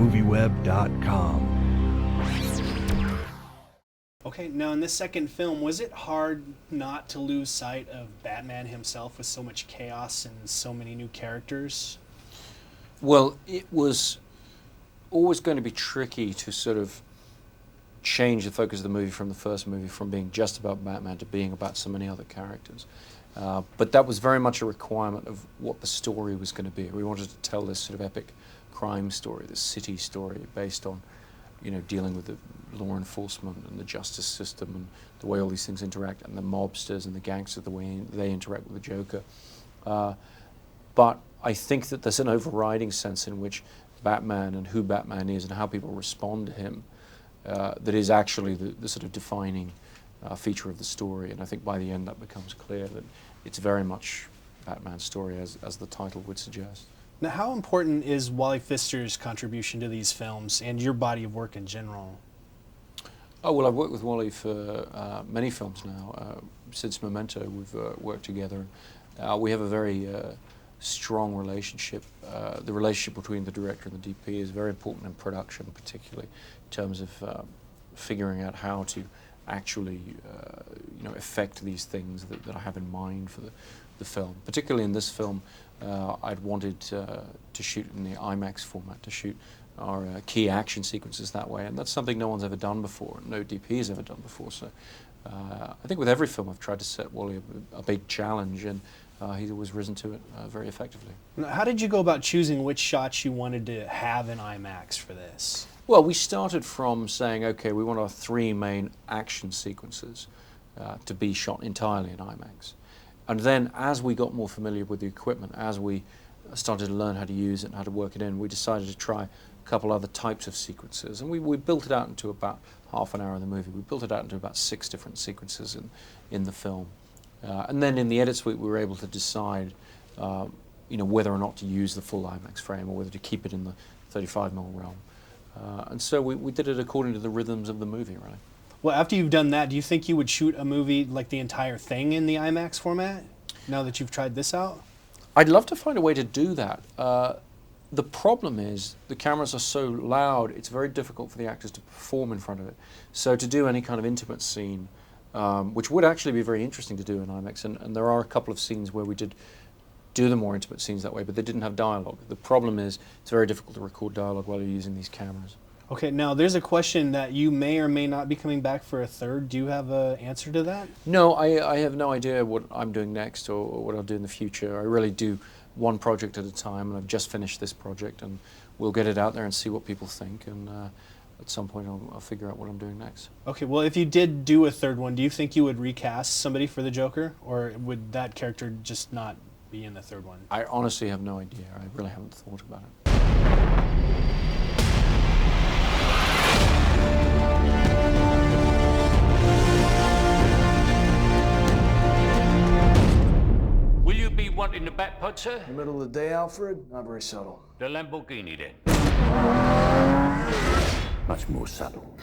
MovieWeb.com. Okay, now in this second film, was it hard not to lose sight of Batman himself with so much chaos and so many new characters? Well, it was always going to be tricky to sort of change the focus of the movie from the first movie, from being just about Batman to being about so many other characters. But that was very much a requirement of what the story was going to be. We wanted to tell this sort of epic crime story, this city story based on, dealing with the law enforcement and the justice system and the way all these things interact, and the mobsters and the gangsters, the way they interact with the Joker. But I think that there's an overriding sense in which Batman and who Batman is and how people respond to him that is actually the sort of defining feature of the story. And I think by the end that becomes clear that it's very much Batman's story as the title would suggest. Now, how important is Wally Pfister's contribution to these films and your body of work in general? Oh, well, I've worked with Wally for many films now. Since Memento, we've worked together. We have a very strong relationship. The relationship between the director and the DP is very important in production, particularly in terms of figuring out how to actually affect these things that I have in mind for the film. Particularly in this film, I'd wanted to shoot in the IMAX format, to shoot our key action sequences that way, and that's something no one's ever done before, no DP has ever done before. So I think with every film I've tried to set Wally a big challenge, and he's always risen to it very effectively. Now, how did you go about choosing which shots you wanted to have in IMAX for this? Well, we started from saying, okay, we want our 3 main action sequences to be shot entirely in IMAX. And then as we got more familiar with the equipment, as we started to learn how to use it and how to work it in, we decided to try a couple other types of sequences. And we built it out into about half an hour of the movie. We built it out into about 6 different sequences in the film. And then in the edit suite, we were able to decide whether or not to use the full IMAX frame or whether to keep it in the 35mm realm. And so we did it according to the rhythms of the movie, really. Well, after you've done that, do you think you would shoot a movie like the entire thing in the IMAX format, now that you've tried this out? I'd love to find a way to do that. The problem is the cameras are so loud, it's very difficult for the actors to perform in front of it. So to do any kind of intimate scene, which would actually be very interesting to do in IMAX, and there are a couple of scenes where we did do the more intimate scenes that way, but they didn't have dialogue. The problem is it's very difficult to record dialogue while you're using these cameras. Okay, now there's a question that you may or may not be coming back for a third. Do you have an answer to that? No, I have no idea what I'm doing next or what I'll do in the future. I really do one project at a time, and I've just finished this project, and we'll get it out there and see what people think, and at some point I'll figure out what I'm doing next. Okay, well, if you did do a third one, do you think you would recast somebody for the Joker, or would that character just not be in the third one? I honestly have no idea. I really haven't thought about it. Will you be wanting the back pod, sir? In the middle of the day, Alfred? Not very subtle. The Lamborghini, then. Much more subtle.